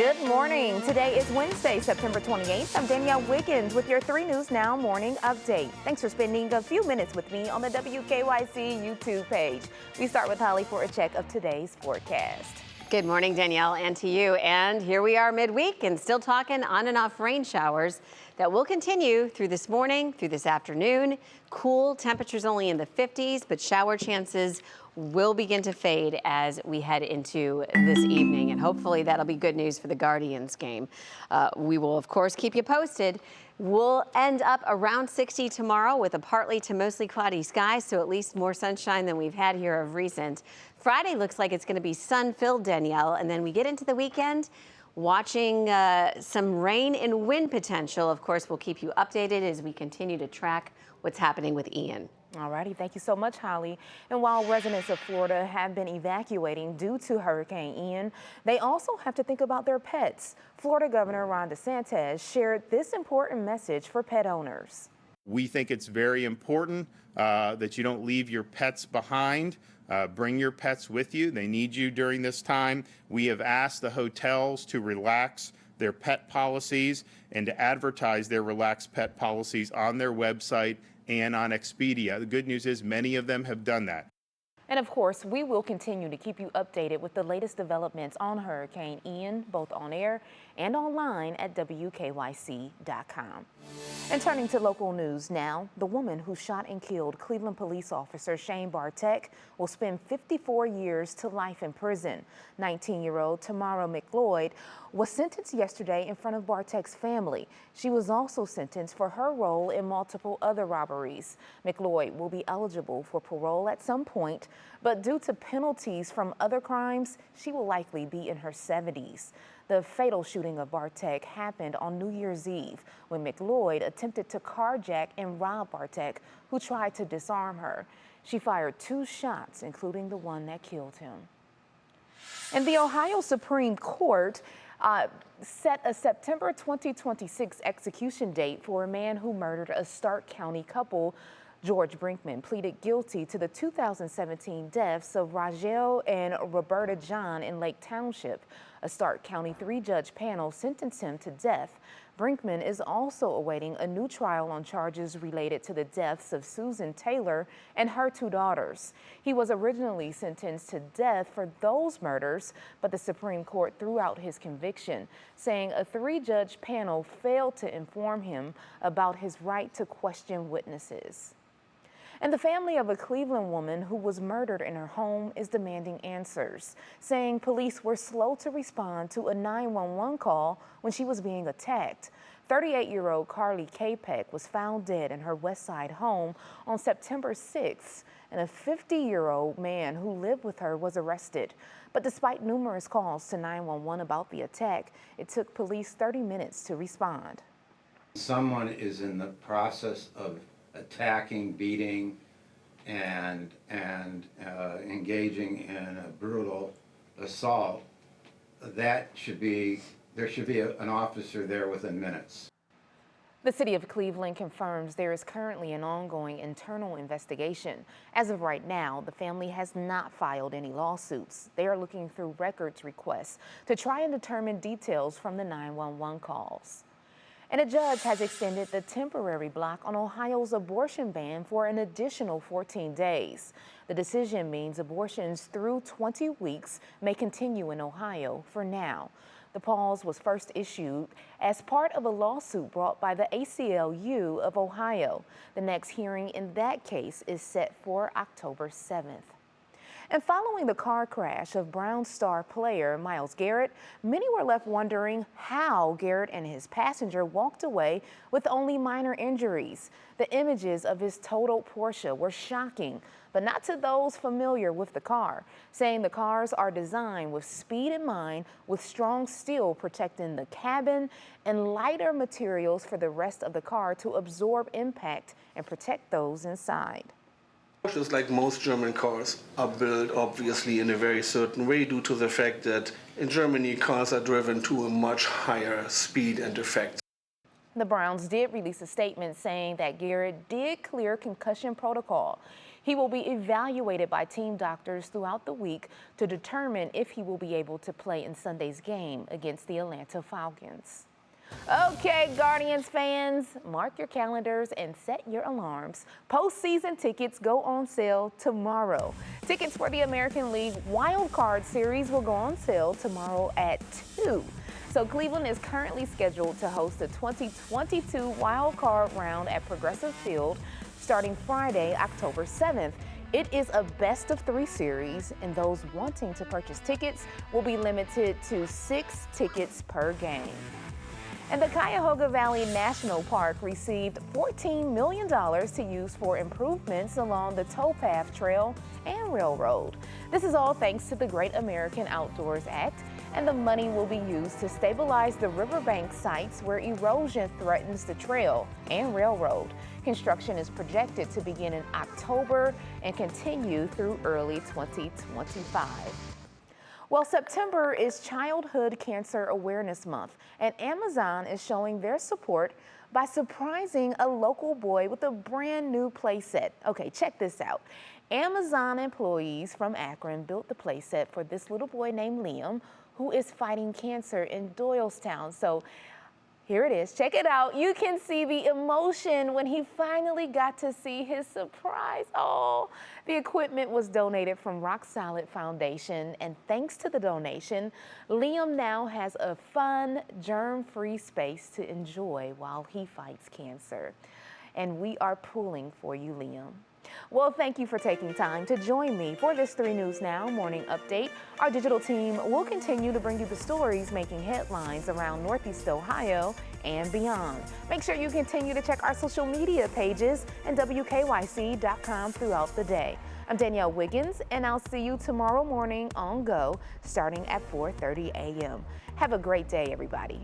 Good morning. Today is Wednesday, September 28th. I'm Danielle Wiggins with your 3 News Now morning update. Thanks for spending a few minutes with me on the WKYC YouTube page. We start with Hollie for a check of today's forecast. Good morning, Danielle, and to you. And here we are midweek and still talking on and off rain showers that will continue through this morning, through this afternoon. Cool temperatures only in the 50s, but shower chances will begin to fade as we head into this evening. And hopefully that'll be good news for the Guardians game. We will, of course, keep you posted. We'll end up around 60 tomorrow with a partly to mostly cloudy sky, so at least more sunshine than we've had here of recent. Friday looks like it's going to be sun-filled, Danielle, and then we get into the weekend watching some rain and wind potential. Of course, we'll keep you updated as we continue to track what's happening with Ian. All righty, thank you so much, Hollie. And while residents of Florida have been evacuating due to Hurricane Ian, they also have to think about their pets. Florida Governor Ron DeSantis shared this important message for pet owners. We think it's very important that you don't leave your pets behind. Bring your pets with you. They need you during this time. We have asked the hotels to relax their pet policies and to advertise their relaxed pet policies on their website and on Expedia. The good news is many of them have done that. And of course, we will continue to keep you updated with the latest developments on Hurricane Ian, both on air and online at WKYC.com. And turning to local news now, the woman who shot and killed Cleveland police officer Shane Bartek will spend 54 years to life in prison. 19-year-old Tamara McLeod was sentenced yesterday in front of Bartek's family. She was also sentenced for her role in multiple other robberies. McLeod will be eligible for parole at some point, but due to penalties from other crimes, she will likely be in her 70s. The fatal shooting of Bartek happened on New Year's Eve when McLeod attempted to carjack and rob Bartek, who tried to disarm her. She fired 2 shots, including the one that killed him. And the Ohio Supreme Court set a September 2026 execution date for a man who murdered a Stark County couple. George Brinkman pleaded guilty to the 2017 deaths of Rajel and Roberta John in Lake Township. A Stark County 3-judge panel sentenced him to death. Brinkman is also awaiting a new trial on charges related to the deaths of Susan Taylor and her 2 daughters. He was originally sentenced to death for those murders, but the Supreme Court threw out his conviction, saying a 3-judge panel failed to inform him about his right to question witnesses. And the family of a Cleveland woman who was murdered in her home is demanding answers, saying police were slow to respond to a 911 call when she was being attacked. 38-year-old Carly Towpath was found dead in her West Side home on September 6th, and a 50-year-old man who lived with her was arrested. But despite numerous calls to 911 about the attack, it took police 30 minutes to respond. Someone is in the process of attacking, beating, and engaging in a brutal assault, there should be an officer there within minutes. The city of Cleveland confirms there is currently an ongoing internal investigation. As of right now, the family has not filed any lawsuits. They are looking through records requests to try and determine details from the 911 calls. And a judge has extended the temporary block on Ohio's abortion ban for an additional 14 days. The decision means abortions through 20 weeks may continue in Ohio for now. The pause was first issued as part of a lawsuit brought by the ACLU of Ohio. The next hearing in that case is set for October 7th. And following the car crash of Browns star player Myles Garrett, many were left wondering how Garrett and his passenger walked away with only minor injuries. The images of his totaled Porsche were shocking, but not to those familiar with the car, saying the cars are designed with speed in mind, with strong steel protecting the cabin and lighter materials for the rest of the car to absorb impact and protect those inside. Just like most German cars are built obviously in a very certain way due to the fact that in Germany cars are driven to a much higher speed and effect. The Browns did release a statement saying that Garrett did clear concussion protocol. He will be evaluated by team doctors throughout the week to determine if he will be able to play in Sunday's game against the Atlanta Falcons. Okay, Guardians fans, mark your calendars and set your alarms. Postseason tickets go on sale tomorrow. Tickets for the American League Wildcard Series will go on sale tomorrow at 2. So Cleveland is currently scheduled to host the 2022 Wildcard round at Progressive Field starting Friday, October 7th. It is a best-of-3 series, and those wanting to purchase tickets will be limited to 6 tickets per game. And the Cuyahoga Valley National Park received $14 million to use for improvements along the Towpath Trail and Railroad. This is all thanks to the Great American Outdoors Act, and the money will be used to stabilize the riverbank sites where erosion threatens the trail and railroad. Construction is projected to begin in October and continue through early 2025. Well, September is Childhood Cancer Awareness Month, and Amazon is showing their support by surprising a local boy with a brand new playset. Okay, check this out. Amazon employees from Akron built the playset for this little boy named Liam, who is fighting cancer in Doylestown. So here it is. Check it out. You can see the emotion when he finally got to see his surprise. Oh, the equipment was donated from Rock Solid Foundation, and thanks to the donation, Liam now has a fun, germ-free space to enjoy while he fights cancer. And we are pulling for you, Liam. Well, thank you for taking time to join me for this 3 News Now morning update. Our digital team will continue to bring you the stories making headlines around Northeast Ohio and beyond. Make sure you continue to check our social media pages and WKYC.com throughout the day. I'm Danielle Wiggins, and I'll see you tomorrow morning on Go starting at 4:30 a.m. Have a great day, everybody.